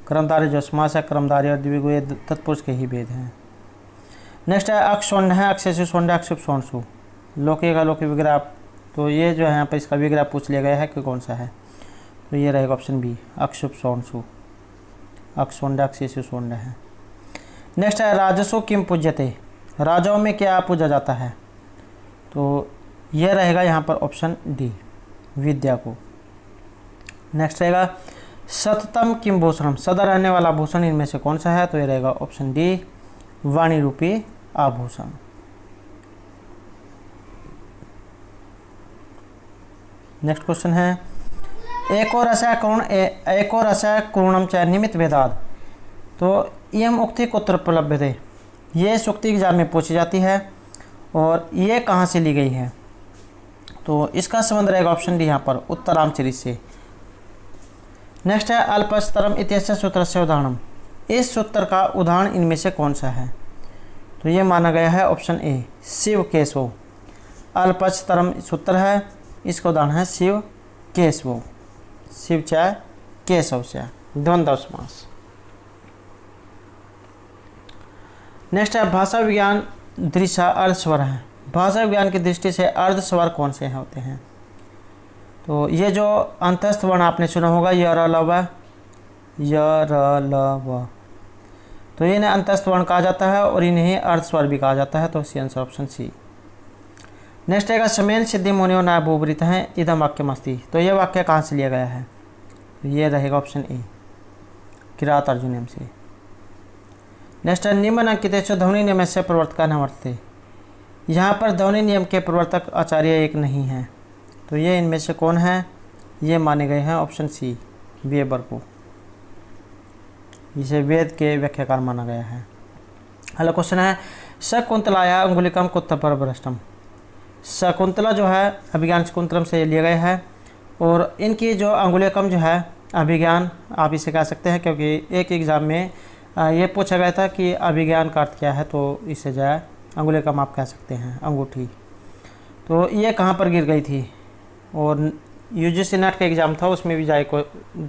S1: कर्मधारय जो समास है, कर्मधारय और द्विगु ये तत्पुरुष के ही भेद हैं। नेक्स्ट है अक्षौण्य है, अक्षेषु शौण्य, अक्षुप्सौंसु। लौकिक अलौकिक विग्रह, तो ये जो है यहाँ पर इसका विग्रह पूछ लिया गया है कि कौन सा है। तो ये रहेगा ऑप्शन बी अक्षुप्सौंसु। अक्षौण्य अक्षेषु शौण्य है। नेक्स्ट है राजसु किम पूज्यते। राजाओं में क्या पूजा जाता है। तो यह रहेगा यहाँ पर ऑप्शन डी विद्या को। नेक्स्ट रहेगा सततम किम भूषणम। सदा रहने वाला भूषण इनमें से कौन सा है। तो ये रहेगा ऑप्शन डी वाणी रूपी आभूषण। नेक्स्ट क्वेश्चन है एको रसः करुणम च निमित्त भेदाद। तो इयम उक्ति कुत्र उपलभ्यते। ये सूक्ति एग्जाम में पूछी जाती है और ये कहाँ से ली गई है। तो इसका संबंध रहेगा ऑप्शन डी यहाँ पर उत्तरामचरित से। नेक्स्ट है अल्पस्तरम इत्यस्य सूत्रस्य उदाहरणम। इस सूत्र का उदाहरण इनमें से कौन सा है। तो ये माना गया है ऑप्शन ए शिव केशव। अल्पस्तरम सूत्र है, इसका उदाहरण है शिव केशव। शिव च केशव से द्वंद्व समास। नेक्स्ट है भाषा विज्ञान दृश्य अर्धस्वर है। भाषा विज्ञान की दृष्टि से अर्धस्वर कौन से होते हैं। तो ये जो अंतस्थ वर्ण आपने सुना होगा य र ल व, य र ल व, तो इन्हें अंतस्थ वर्ण कहा जाता है और इन्हें अर्धस्वर भी कहा जाता है। तो C answer option C. Next है समेन सिद्धि मुनियो न भूवृत हैं इदम वाक्यमस्ति। तो ये वाक्य कहाँ से लिया गया है। तो ये रहेगा ऑप्शन ए किरात अर्जुनम से। नेक्स्ट है निम्नलिखितेषु ध्वनि नियमस्य प्रवर्तकः न वर्तते। यहाँ पर ध्वनि नियम के प्रवर्तक आचार्य एक नहीं है। तो ये इनमें से कौन है। ये माने गए हैं ऑप्शन सी वेबर को। इसे वेद के व्याख्याकार माना गया है। अगला क्वेश्चन है शकुंतलाया अंगुलिकम कुत्थपरभ्रष्टम। शकुंतला जो है अभिज्ञान शकुंतलम से लिया गया है और इनकी जो अंगुलिकम जो है अभिज्ञान आप इसे कह सकते हैं, क्योंकि एक एग्ज़ाम में ये पूछा गया था कि अभिज्ञान का अर्थ क्या है। तो इसे जो है अंगुलिकम आप कह सकते हैं अंगूठी। तो ये कहाँ पर गिर गई थी और यूजीसी नेट का एग्ज़ाम था उसमें भी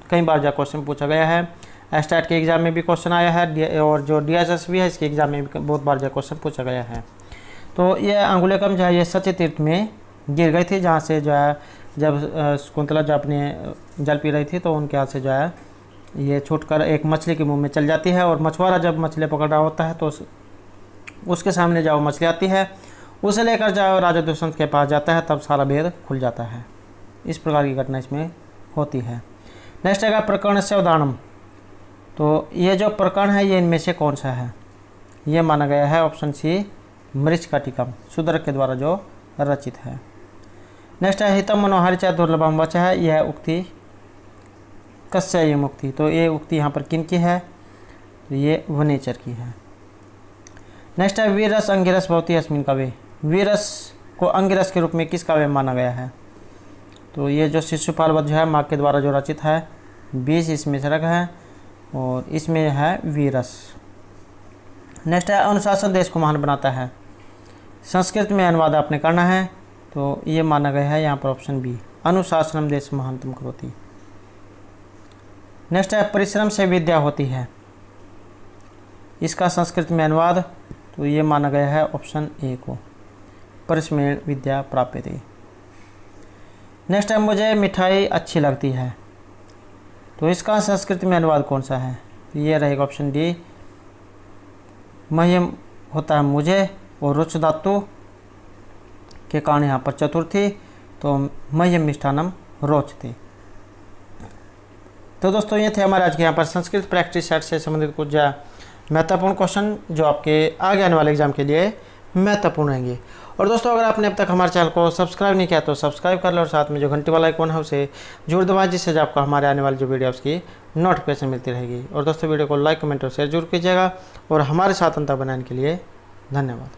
S1: कई बार जा क्वेश्चन पूछा गया है। एस्टेट के एग्ज़ाम में भी क्वेश्चन आया है और जो DSS भी है इसके एग्ज़ाम में भी बहुत बार जा क्वेश्चन पूछा गया है। तो ये अंगुलिकम जो है ये सच्चे तीर्थ में गिर गई थी, जहाँ से जो है जब शकुंतला जो अपने जल पी रही थी तो उनके हाथ से जो है ये छूटकर एक मछली के मुंह में चल जाती है। और मछुआरा जब मछली पकड़ रहा होता है तो उसके सामने जाओ मछली आती है, उसे लेकर जाओ राजा दुष्यंत के पास जाता है, तब सारा भेद खुल जाता है। इस प्रकार की घटना इसमें होती है। नेक्स्ट है प्रकरण से उदाहरणम। तो ये जो प्रकरण है ये इनमें से कौन सा है। ये माना गया है ऑप्शन सी मृच्छकटिकम शूद्रक के द्वारा जो रचित है। नेक्स्ट है हितम मनोहारी च दुर्लभम वच है। यह उक्ति कस्य ये मुक्ति। तो ये उक्ति यहाँ पर किन की है। तो ये वनेचर की है। नेक्स्ट है वीरस अंगिरस भवति अस्मिन काव्ये। वीरस को अंगिरस के रूप में किस काव्य में माना गया है। तो ये जो शिशुपाल वध जो है माँ के द्वारा जो रचित है 20 इसमें सरक है और इसमें है वीरस। नेक्स्ट है अनुशासन देश को महान बनाता है। संस्कृत में अनुवाद आपने करना है। तो ये माना गया है यहाँ पर ऑप्शन बी अनुशासनम देश महानतम करोति। नेक्स्ट है परिश्रम से विद्या होती है। इसका संस्कृत में अनुवाद तो ये माना गया है ऑप्शन ए को परिश्रमेण विद्या प्राप्यते। नेक्स्ट है मुझे मिठाई अच्छी लगती है। तो इसका संस्कृत में अनुवाद कौन सा है। ये रहेगा ऑप्शन डी मह्यम होता है मुझे और रुच धातु के कारण यहाँ पर चतुर्थी तो मह्यम मिष्ठानम रोचते। तो दोस्तों ये थे हमारे आज के यहाँ पर संस्कृत प्रैक्टिस सेट से संबंधित कुछ महत्वपूर्ण क्वेश्चन जो आपके आगे आने वाले एग्जाम के लिए महत्वपूर्ण रहेंगे। और दोस्तों अगर आपने अब तक हमारे चैनल को सब्सक्राइब नहीं किया तो सब्सक्राइब कर लो और साथ में जो घंटी वाला आइकॉन है उसे जरूर दबाएं, जिससे आपको हमारे आने वाली जो वीडियोस की नोटिफिकेशन मिलती रहेगी। और दोस्तों वीडियो को लाइक कमेंट और शेयर जरूर कीजिएगा और हमारे साथ अंतर बनाने के लिए धन्यवाद।